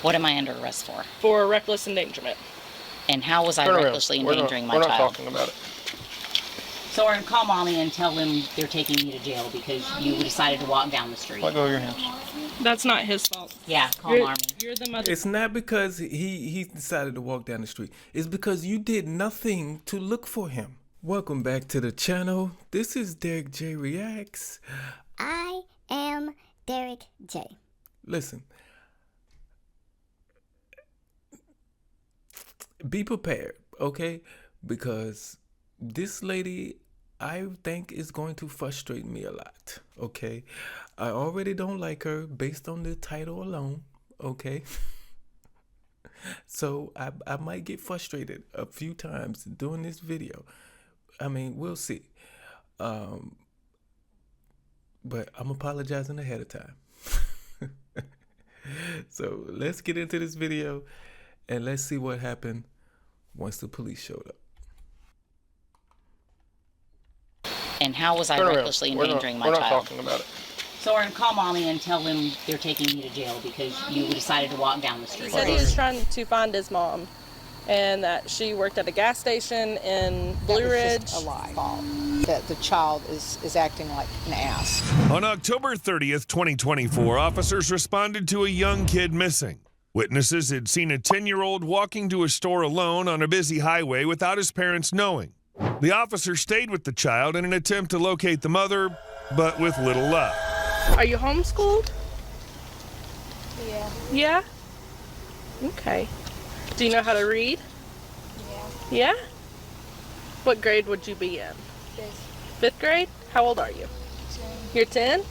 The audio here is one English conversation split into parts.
What am I under arrest for? For reckless endangerment. And how was I recklessly endangering my child? We're not talking about it. So we're going to call Mommy and tell them they're taking me to jail because you decided to walk down the street. Let go of your hands. That's not his fault. Yeah, call Mommy. You're the mother. It's not because he decided to walk down the street. It's because you did nothing to look for him. Welcome back to the channel. This is Derrick J Reacts. I am Derrick J. Listen. Be prepared, okay? Because this lady, I think, is going to frustrate me a lot, okay? I already don't like her based on the title alone, okay? So I might get frustrated a few times doing this video. I mean, we'll see. But I'm apologizing ahead of time. So let's get into this video and let's see what happened once the police showed up. And how was I recklessly endangering my child? We're not talking about it. So we're going to call Mommy and tell them they're taking me to jail because you decided to walk down the street. He said he was trying to find his mom and that she worked at a gas station in Blue Ridge. Just a lie. That the child is acting like an ass. On October 30th, 2024, officers responded to a young kid missing. Witnesses had seen a 10-year-old walking to a store alone on a busy highway without his parents knowing. The officer stayed with the child in an attempt to locate the mother, but with little luck. Are you homeschooled? Yeah. Yeah? Okay. Do you know how to read? Yeah. Yeah? What grade would you be in? 5th. 5th grade? How old are you? 10. You're 10? No,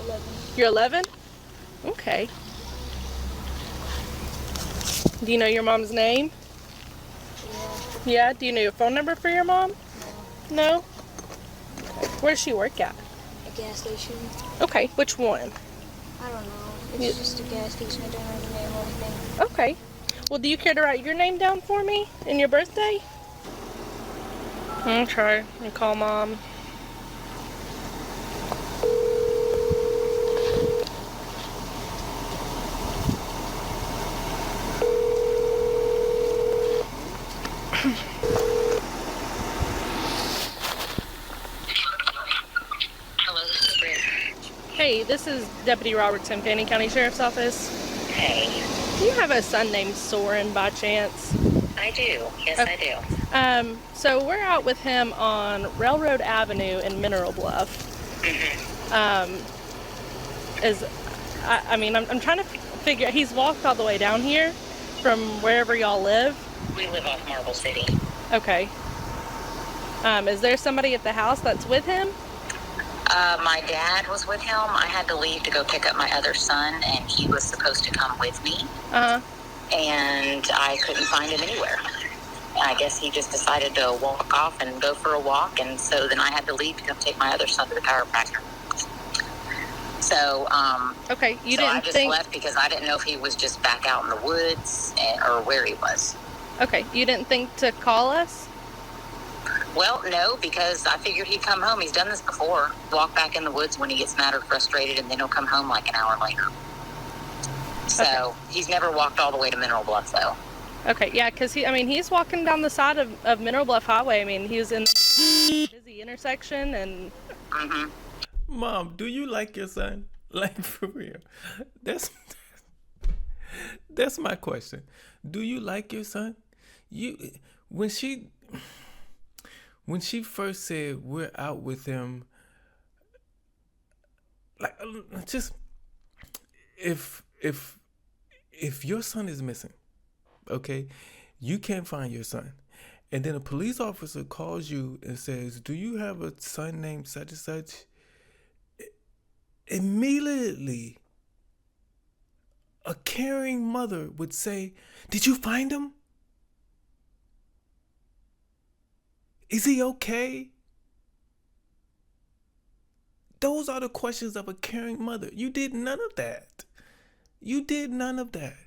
11. You're 11? Okay. Do you know your mom's name? Yeah. Yeah? Do you know your phone number for your mom? No? Okay. Where does she work at? A gas station. Okay, which one? I don't know. It's just a gas station. I don't know the name or anything. Okay. Well, do you care to write your name down for me and your birthday? I'll try and call Mom. Hello, this is Britt. Hey, this is Deputy Robertson, Fannin County Sheriff's Office. Hey. Do you have a son named Soren by chance? I do. Yes, I do. So we're out with him on Railroad Avenue in Mineral Bluff. I'm trying to figure, he's walked all the way down here from wherever y'all live. We live off Marble City. Okay. Is there somebody at the house that's with him? My dad was with him. I had to leave to go pick up my other son, and he was supposed to come with me. Uh-huh. And I couldn't find him anywhere. I guess he just decided to walk off and go for a walk, and so then I had to leave to come take my other son to the chiropractor. So, okay, I just left because I didn't know if he was just back out in the woods or where he was. Okay, you didn't think to call us? Well, no, because I figured he'd come home. He's done this before. Walk back in the woods when he gets mad or frustrated, and then he'll come home like an hour later. So he's never walked all the way to Mineral Bluff, though. Okay, yeah, because he's walking down the side of Mineral Bluff Highway. I mean, he was in the busy intersection and... Mm-hmm. Mom, do you like your son? Like, for real. That's my question. Do you like your son? When she first said we're out with him, like, just if your son is missing, okay, you can't find your son, and then a police officer calls you and says, do you have a son named such and such? Immediately, a caring mother would say, did you find him? Is he okay? Those are the questions of a caring mother. You did none of that. You did none of that.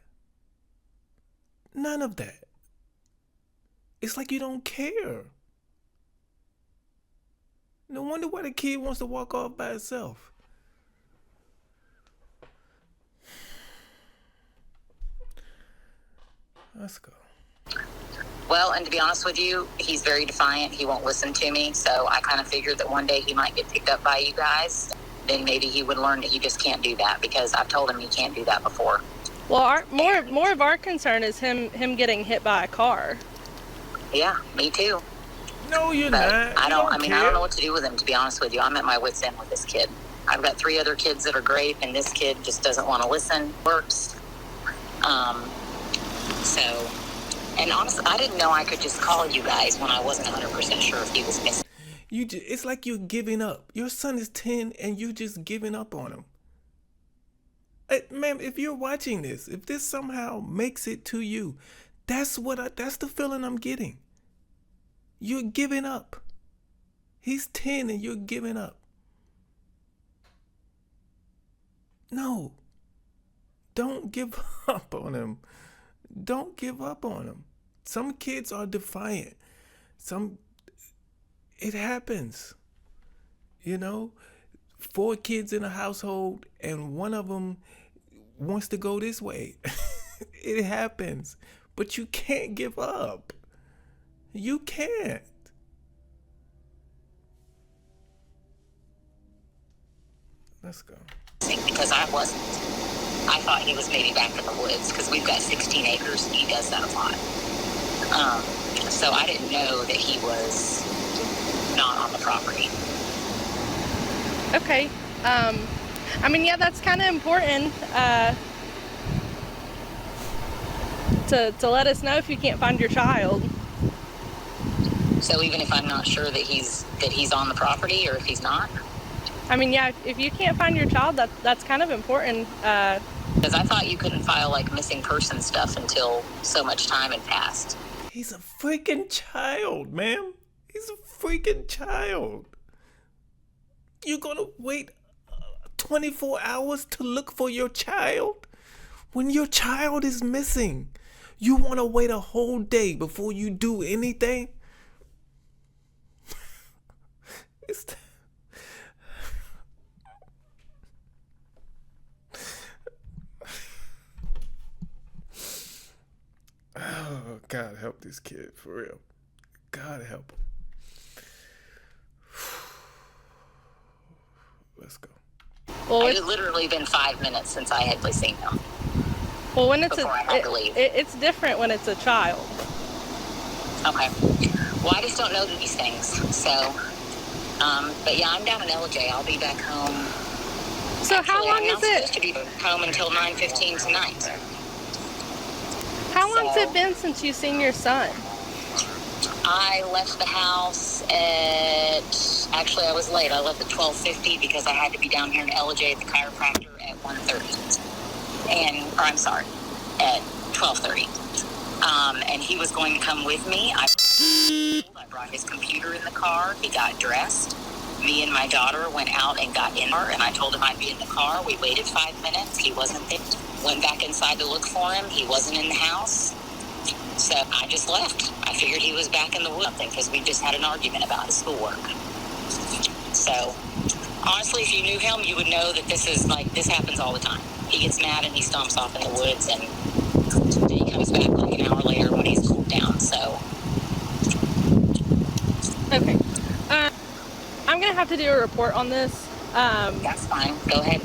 None of that. It's like you don't care. No wonder why the kid wants to walk off by itself. Let's go. Well, and to be honest with you, he's very defiant. He won't listen to me. So I kind of figured that one day he might get picked up by you guys. Then maybe he would learn that he just can't do that, because I've told him he can't do that before. Well, more of our concern is him getting hit by a car. Yeah, me too. No, you're But not. I You don't care. know what to do with him, to be honest with you. I'm at my wit's end with this kid. I've got 3 other kids that are great, and this kid just doesn't want to listen. Works. So, and honestly, I didn't know I could just call you guys when I wasn't 100% sure if he was missing. It's like you're giving up. Your son is 10 and you're just giving up on him. Ma'am, if you're watching this, if this somehow makes it to you, that's the feeling I'm getting. You're giving up. He's 10 and you're giving up. No. Don't give up on him. Don't give up on him. Some kids are defiant. It happens. 4 kids in a household and one of them wants to go this way. It happens. But you can't give up. You can't. Let's go. Because I wasn't. I thought he was maybe back in the woods, because we've got 16 acres and he does that a lot. So I didn't know that he was not on the property. Okay. I mean, yeah, that's kind of important to let us know if you can't find your child. So even if I'm not sure that he's on the property, or if he's not? I mean, yeah, if you can't find your child, that's kind of important. Because I thought you couldn't file like missing person stuff until so much time had passed. He's a freaking child, ma'am. He's a freaking child. You're gonna wait 24 hours to look for your child? When your child is missing, you want to wait a whole day before you do anything? Oh, God help this kid, for real. God help him. Let's go. Well, It had literally been 5 minutes since I had seen him. well, when it's before I had to leave. it's different when it's a child. Okay. Well, I just don't know these things. So, but yeah, I'm down in LJ. I'll be back home. So how long I'm is not it? supposed to be home until 9:15 tonight. How long's it been since you've seen your son? I left the house actually I was late. I left at 12:50 because I had to be down here in LJ at the chiropractor at 1:30. At 12:30. And he was going to come with me. I brought his computer in the car. He got dressed. Me and my daughter went out and got in her, and I told him I'd be in the car. We waited 5 minutes. He wasn't there. Went back inside to look for him. He wasn't in the house. So I just left. I figured he was back in the woods, because we just had an argument about his schoolwork. So honestly, if you knew him, you would know that this happens all the time. He gets mad and he stomps off in the woods, and he comes back like an hour later when he's cooled down. So Okay. I'm gonna have to do a report on this. that's fine. Go ahead.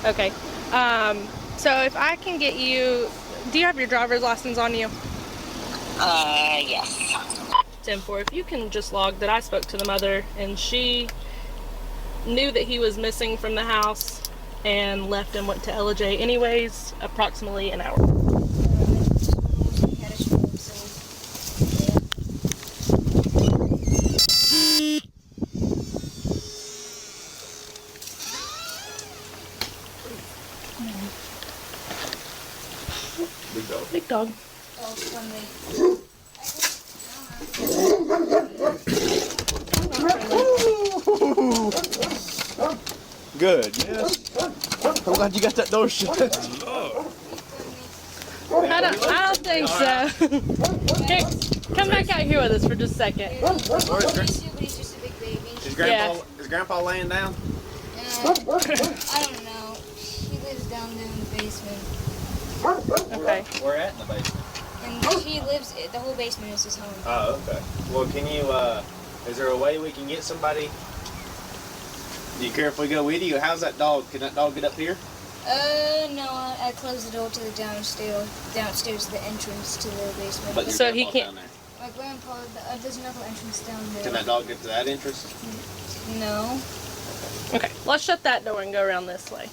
Okay. So if I can get you, do you have your driver's license on you? Yes. 10-4, if you can just log that I spoke to the mother and she knew that he was missing from the house and left and went to LJ anyways, approximately an hour. Big dog. Good, yes. I'm glad you got that door shut. I don't think so. Here, come back out here with us for just a second. Is Grandpa laying down? I don't know. He lives down there in the basement. Okay. Where at in the basement? And he lives, the whole basement is his home. Oh, okay. Well, can you, is there a way we can get somebody? Do you care if we go with you? How's that dog? Can that dog get up here? No, I closed the door to the downstairs to the entrance to the basement. But your So he grandpa's can't- down there. My grandpa, there's another entrance down there. Can that dog get to that entrance? No. Okay, let's shut that door and go around this way.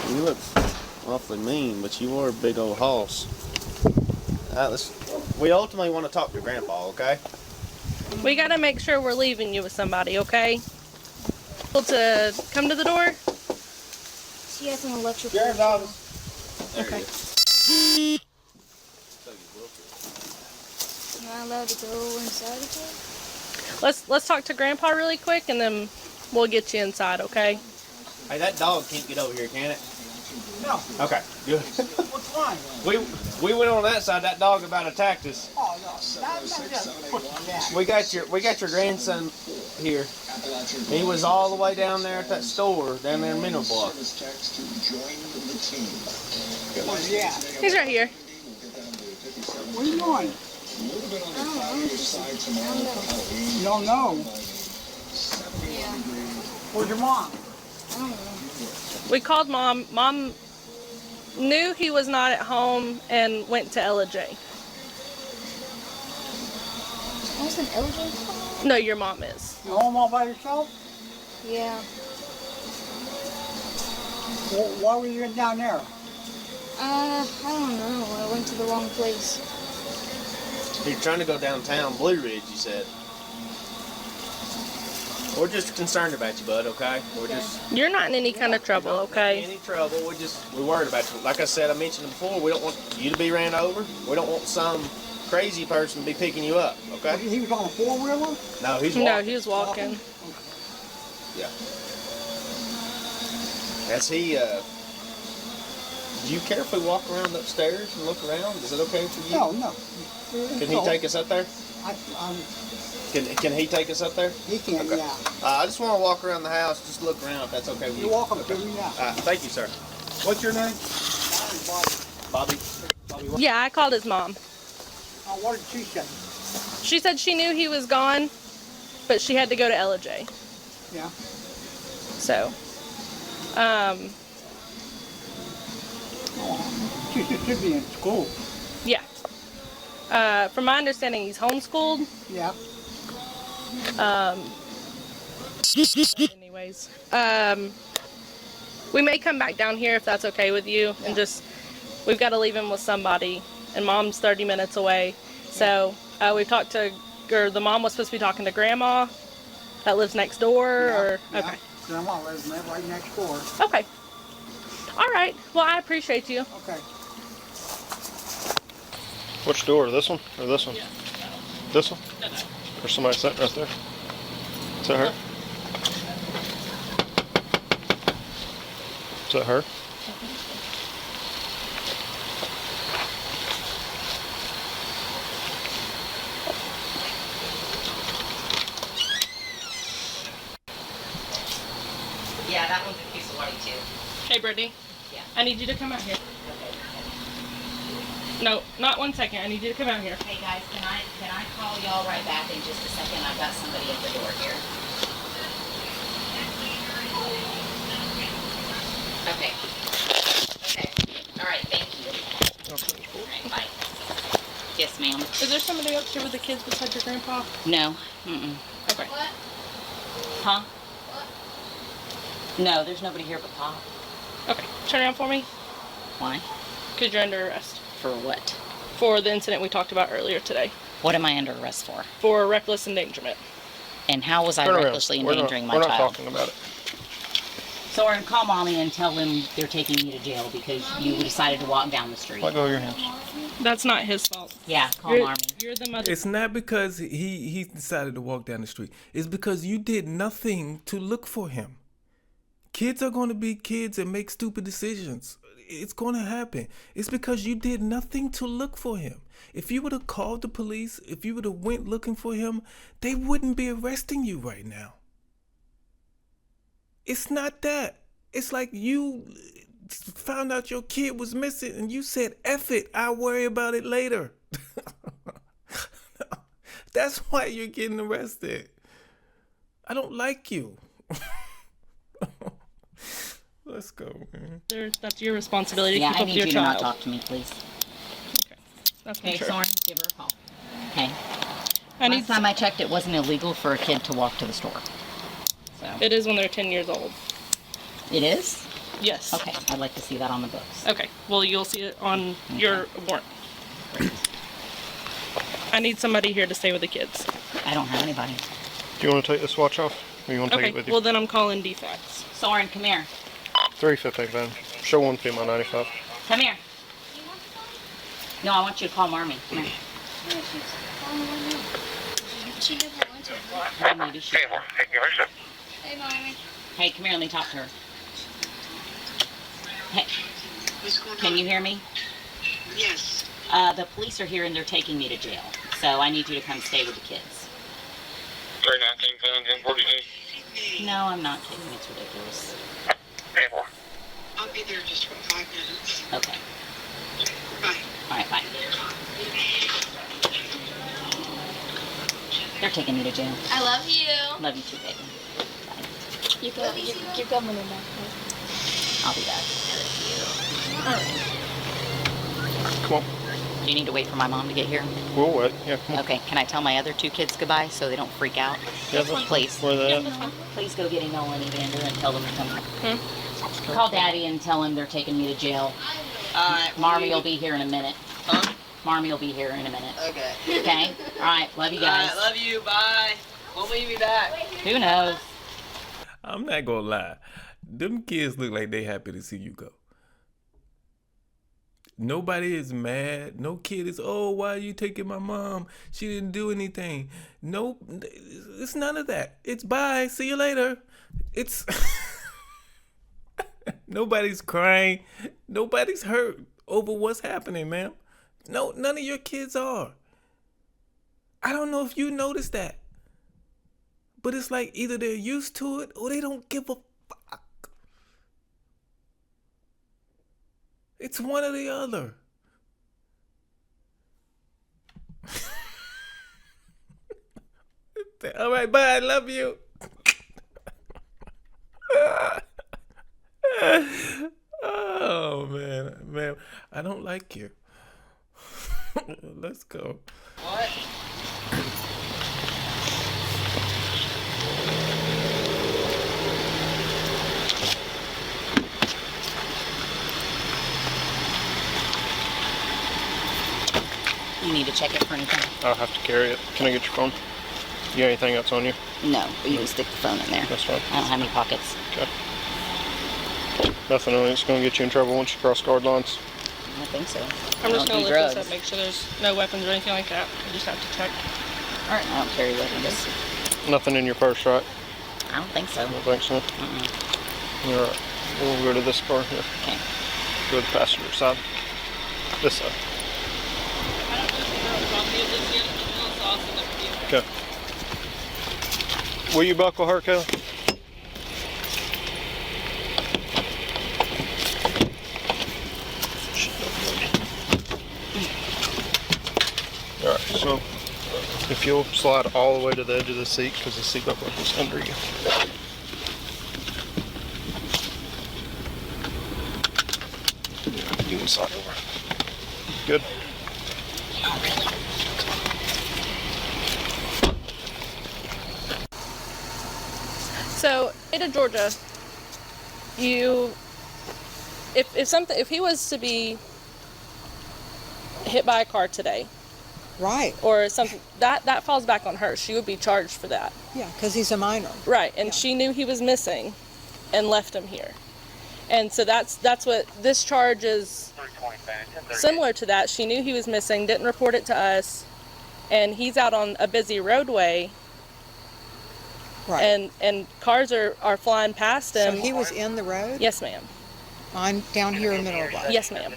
You look awfully mean, but you are a big old hoss. We ultimately want to talk to Grandpa, okay? We gotta make sure we're leaving you with somebody, okay? To come to the door? He has an electric. Sheriff's office. There Okay. he is. Am I allowed to go inside again? Let's talk to Grandpa really quick, and then we'll get you inside, okay? Hey, that dog can't get over here, can it? No. Okay, good. What's wrong? We went on that side. That dog about attacked us. Oh, no. That's just pushing that. We got your grandson here. He was all the way down there at that store down there in Mineral Block. Oh, yeah. He's right here. Where are you going? I don't know. You don't know. Yeah. Where's your mom? I don't know. We called Mom. Mom knew he was not at home and went to LJ. I was an elder? No, your mom is. You home all by yourself? Yeah. Why were you down there? I don't know. I went to the wrong place. You're trying to go downtown Blue Ridge, you said. We're just concerned about you, bud, okay? We're just You're not in any kind of trouble, okay? any trouble. We're worried about you. Like I said, I mentioned before, we don't want you to be ran over. We don't want some crazy person to be picking you up, okay? He was on a four-wheeler? No, he's walking. No, he was walking. Yeah. As he, do you care if we walk around upstairs and look around? Is it okay for you? No. Can he take us up there? Can he take us up there? He can, Okay. yeah. I just want to walk around the house, just look around if that's okay with you. You're welcome Okay. to, yeah. Thank you, sir. What's your name? Bobby. Bobby what? Yeah, I called his mom. What did she say? She said she knew he was gone, but she had to go to LJ. Yeah. So, She should be in school. yeah. From my understanding, he's homeschooled. Yeah. Anyways, we may come back down here if that's okay with you, and we've got to leave him with somebody, and Mom's 30 minutes away. So we've talked to, or the mom was supposed to be talking to Grandma that lives next door, or okay. Grandma lives right next door. Okay. All right. Well, I appreciate you. Okay. Which door? This one or this one? Yeah. This one? There's somebody sitting right there. Is that her? Is that her? Yeah, that one's a piece of white too. Hey, Brittany. Yeah. I need you to come out here. No, not 1 second. I need you to come out here. Hey guys, can I call y'all right back in just a second? I've got somebody at the door here. Okay. Okay. All right. Thank you. All right. Bye. Yes, ma'am. Is there somebody else here with the kids besides your grandpa? No. Mm-mm. Okay. Huh? No, there's nobody here but Pop. Okay. Turn around for me. Why? Because you're under arrest For what? for the incident we talked about earlier today. What am I under arrest for? For reckless endangerment. And how was I Turn around. recklessly endangering my We're not child? talking about it. So we're gonna call mommy and tell them they're taking me to jail because you decided to walk down the street. Let go of your hands. That's not his fault. Yeah, call mommy. You're the mother. It's not because he decided to walk down the street. It's because you did nothing to look for him. Kids are going to be kids and make stupid decisions. It's going to happen. It's because you did nothing to look for him. If you would have called the police, if you would have went looking for him, they wouldn't be arresting you right now. It's not that. It's like you found out your kid was missing and you said, F it, I'll worry about it later. That's why you're getting arrested. I don't like you. Let's go, man. That's your responsibility to Yeah, keep I up need with your you to not child. talk to me, please. That's Okay, sure. Soren, give her a call. Okay. I need Last time I checked, it wasn't illegal for a kid to walk to the store. So It is when they're 10 years old. it is? Yes. Okay, I'd like to see that on the books. Okay. Well, you'll see it on your warrant. I need somebody here to stay with the kids. I don't have anybody. Do you want to take this watch off? Or you want to take Okay. it with you? Well, then I'm calling defects. Soren, come here. 315 van. Show one female 95. Come here. No, I want you to call Marmy. Come here. She doesn't want to. Well, maybe she. Hey, Mommy. Hey, come here. Let me talk to her. Hey, can you hear me? Yes. The police are here and they're taking me to jail. So I need you to come stay with the kids. 319 pounds, 142. No, I'm not kidding. It's ridiculous. I'll be there just for 5 minutes. Okay. Bye. All right, bye. They're taking me to jail. I love you. Love you too, baby. Bye. You're coming in back. I'll be back. Come on. Do you need to wait for my mom to get here? We'll wait. Yeah, come on. Okay, can I tell my other two kids goodbye so they don't freak out? Yeah, that's Please. where they at. Please go get Enola and Evander and tell them to come. Call Daddy and tell him they're taking me to jail. Marmy will be here in a minute. Huh? Marmy will be here in a minute. Okay. Okay? All right, love you guys. Alright, love you. Bye. When will you be back? Who knows? I'm not gonna lie. Them kids look like they happy to see you go. Nobody is mad. No kid is, oh, why are you taking my mom? She didn't do anything. No, it's none of that. It's bye. See you later. It's nobody's crying. Nobody's hurt over what's happening, ma'am. No, none of your kids are. I don't know if you noticed that. But it's like either they're used to it or they don't give a fuck. It's one or the other. All right, bye. I love you. Oh, man. I don't like you. Let's go. What? You need to check it for anything? I'll have to carry it. Can I get your phone? You got anything else on you? No, but you can stick the phone in there. That's fine. I don't have any pockets. Okay. Nothing on it's going to get you in trouble once you cross guard lines. I don't think so. I'm just don't going to do look this drugs. up, make sure there's no weapons or anything like that. I just have to check. All right, I don't carry weapons. Nothing in your purse, right? I don't think so. I don't think so. All right. We'll go to this car here. Okay. Go to the passenger side. This side. I don't know if you're a copy of this yet, but I'll also look for you. Okay. Will you buckle her, Kelly? Alright, so if you'll slide all the way to the edge of the seat because the seatbelt is under you. You can slide over. Good. So, in Georgia, if he was to be hit by a car today, Right. or something, that falls back on her. She would be charged for that. Yeah, because he's a minor. Right, and she knew he was missing and left him here. And so that's what this charge is similar to that. She knew he was missing, didn't report it to us, and he's out on a busy roadway. Right. And cars are flying past him. So he was in the road? Yes, ma'am. On down here in Middleborough? Yes, ma'am. I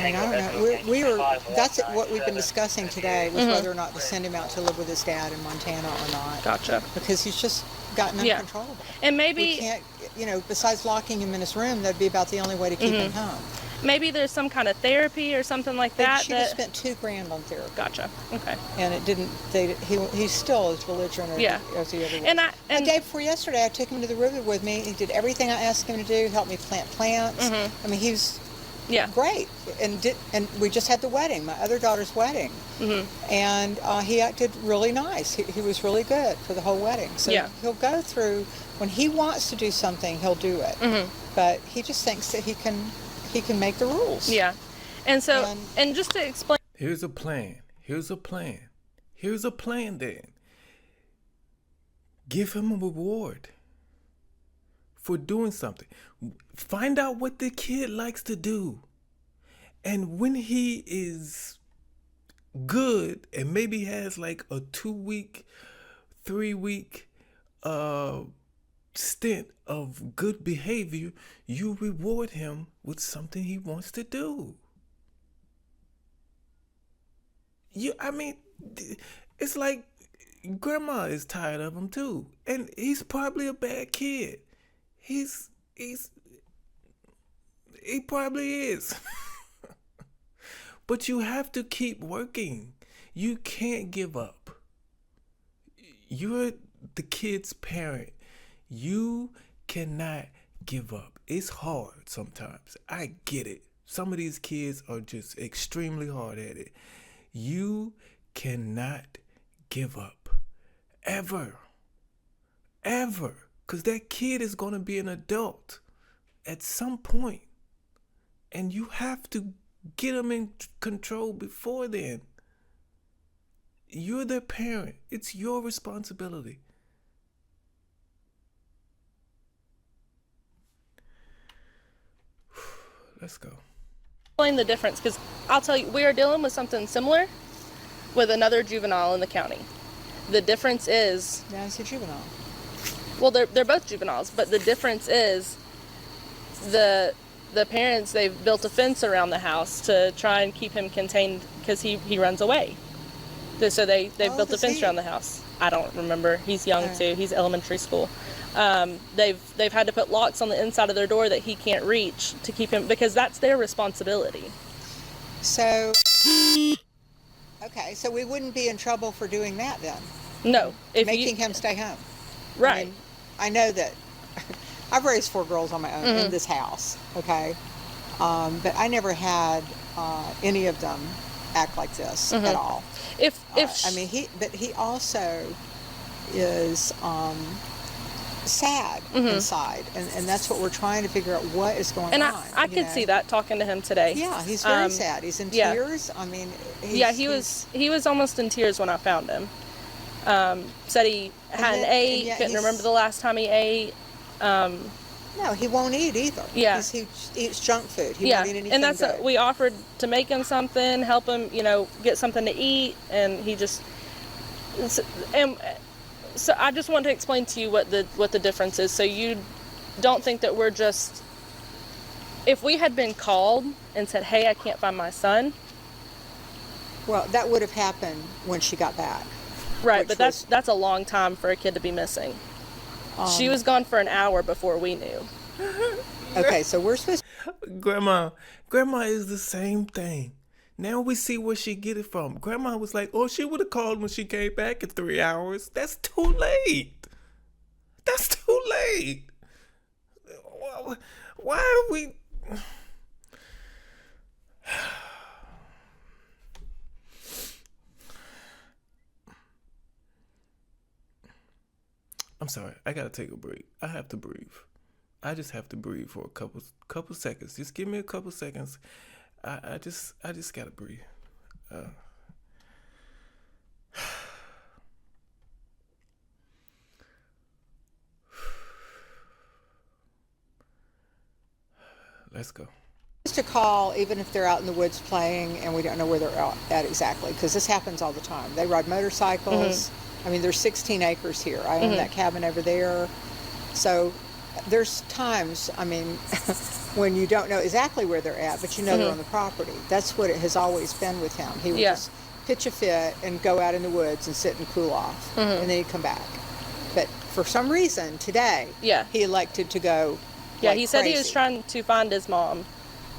mean, I don't know. We were, that's what we've been discussing today, was whether or not to send him out to live with his dad in Montana or not. Gotcha. Because he's just gotten Yeah. uncontrollable. And maybe We can't, besides locking him in his room, that'd be about the only way to keep him home. maybe there's some kind of therapy or something like that. She just spent $2,000 on therapy. Gotcha. Okay. And it didn't. He's still as belligerent as he ever was. And the day before yesterday, I took him to the river with me. He did everything I asked him to do. Helped me plant plants. I mean, he was great. And we just had the wedding, my other daughter's wedding, and he acted really nice. He was really good for the whole wedding. So he'll go through when he wants to do something, he'll do it. But he just thinks that he can make the rules. Yeah. And so, and just to explain. Here's a plan. Here's a plan. Here's a plan then. Give him a reward for doing something. Find out what the kid likes to do. And when he is good and maybe has like a 2-week, 3-week stint of good behavior, you reward him with something he wants to do. It's like grandma is tired of him too. And he's probably a bad kid. He probably is. But you have to keep working. You can't give up. You're the kid's parent. You cannot give up. It's hard sometimes. I get it. Some of these kids are just extremely hard at it. You cannot give up. Ever. Ever. Because that kid is going to be an adult at some point. And you have to get them in control before then. You're their parent. It's your responsibility. Let's go. Explain the difference, because I'll tell you, we are dealing with something similar with another juvenile in the county. The difference is... Now it's a juvenile. Well, they're both juveniles, but the difference is the parents, they've built a fence around the house to try and keep him contained because he runs away. So they've built a fence around the house. I don't remember. He's young too. He's elementary school. They've had to put locks on the inside of their door that he can't reach to keep him, because that's their responsibility. So, okay, so we wouldn't be in trouble for doing that then? No. Making him stay home. Right. I know that I've raised 4 girls on my own in this house, okay? But I never had any of them act like this at all. He also is sad inside, and that's what we're trying to figure out, what is going on. And I could see that talking to him today. Yeah, he's very sad. He's in tears. I mean, he was almost in tears when I found him. Said he hadn't ate, couldn't remember the last time he ate. No, he won't eat either. Yeah. He eats junk food. He won't eat anything and that's good. We offered to make him something, help him, get something to eat, and he just... So I just want to explain to you what the difference is, so you don't think that we're just... If we had been called and said, hey, I can't find my son... Well, that would have happened when she got back. Right, but that's a long time for a kid to be missing. She was gone for an hour before we knew. Okay, so we're supposed Grandma is the same thing. Now we see where she get it from. Grandma was like, oh, she would have called when she came back in 3 hours. That's too late. That's too late. Why are we... I'm sorry. I gotta take a break. I have to breathe. I just have to breathe for a couple seconds. Just give me a couple seconds. I just gotta breathe. Let's go. to call even if they're out in the woods playing and we don't know where they're at exactly, because this happens all the time. They ride motorcycles. I mean, there's 16 acres here. I own that cabin over there. So there's times, I mean, when you don't know exactly where they're at, but you know they're on the property. That's what it has always been with him. He would just pitch a fit and go out in the woods and sit and cool off, and then he'd come back. But for some reason today, he elected to go. Yeah, like he said crazy. he was trying to find his mom,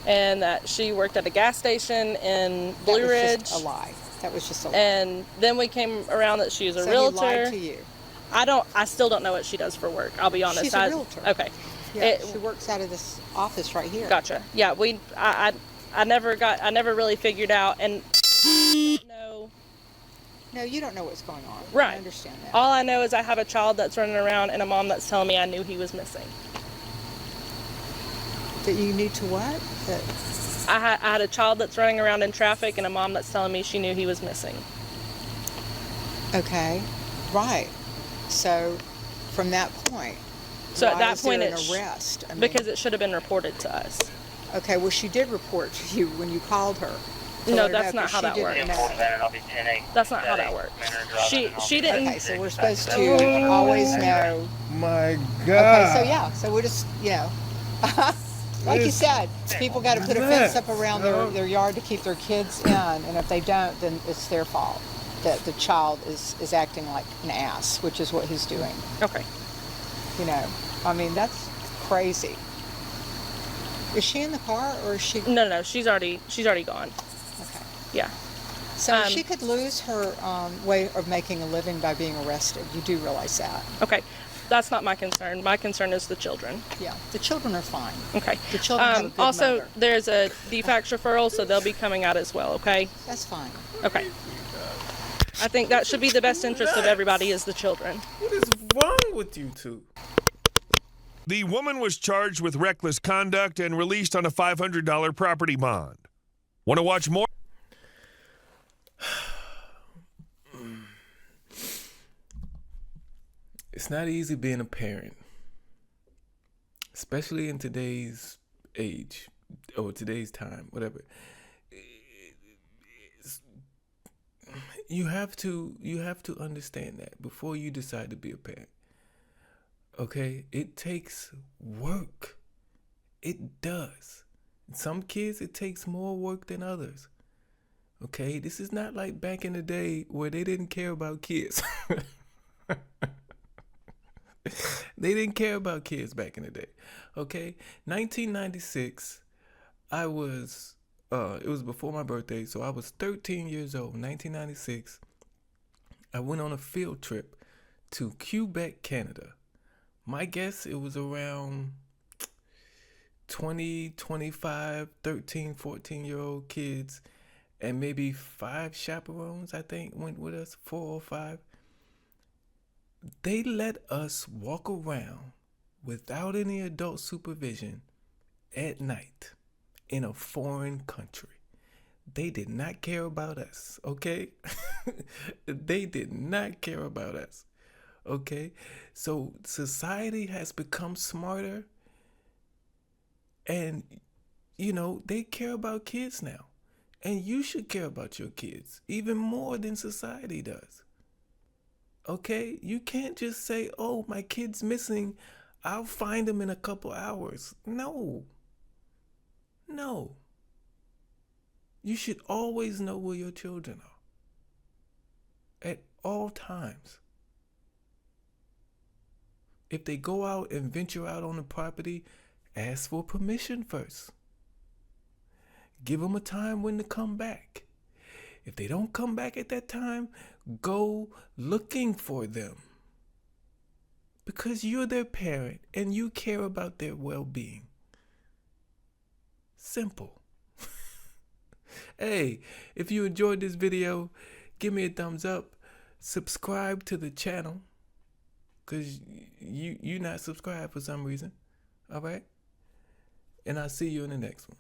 and that she worked at a gas station in Blue Ridge. That was just a lie. That was just a lie. And then we came around that she was a realtor. He lied to you. I still don't know what she does for work. I'll be honest. She's a realtor. Okay. Yeah, she works out of this office right here. Gotcha. Yeah, I never really figured out, and No, you don't know what's going on. Right. I understand that. All I know is I have a child that's running around and a mom that's telling me I knew he was missing. That you need to what? That I had a child that's running around in traffic and a mom that's telling me she knew he was missing. Okay, right. So, from that point, so at that point, an arrest? I mean, because it should have been reported to us. Okay, well, she did report to you when you called her. No, that's not how that works. That's not how that works. She didn't. Okay, so we're supposed to always know. My God. Okay, so we're just, like you said, people got to put a fence up around their yard to keep their kids in, and if they don't, then it's their fault that the child is acting like an ass, which is what he's doing. Okay. I mean, that's crazy. Is she in the car, or is she? No, she's already gone. Okay. Yeah. So she could lose her way of making a living by being arrested. You do realize that? Okay. That's not my concern. My concern is the children. Yeah, the children are fine. Okay. The children have a good also, mother. there's a DFACS referral, so they'll be coming out as well, okay? That's fine. Okay. I think that should be the best interest of everybody is the children. What is wrong with you two? The woman was charged with reckless conduct and released on a $500 property bond. Want to watch more? It's not easy being a parent, especially in today's age or today's time, whatever. You have to understand that before you decide to be a parent. Okay, it takes work. It does. Some kids, it takes more work than others. Okay, this is not like back in the day where they didn't care about kids. They didn't care about kids back in the day. Okay, 1996, it was before my birthday, so I was 13 years old. 1996, I went on a field trip to Quebec, Canada. My guess, it was around 20, 25, 13, 14-year-old kids, and maybe 5 chaperones, I think, went with us, 4 or 5. They let us walk around without any adult supervision at night in a foreign country. They did not care about us, okay? They did not care about us, okay? So society has become smarter, and, they care about kids now. And you should care about your kids even more than society does. Okay? You can't just say, oh, my kid's missing. I'll find him in a couple hours. No. You should always know where your children are. At all times. If they go out and venture out on the property, ask for permission first. Give them a time when to come back. If they don't come back at that time, go looking for them. Because you're their parent and you care about their well-being. Simple. Hey, if you enjoyed this video, give me a thumbs up. Subscribe to the channel. Because you're not subscribed for some reason. All right? And I'll see you in the next one.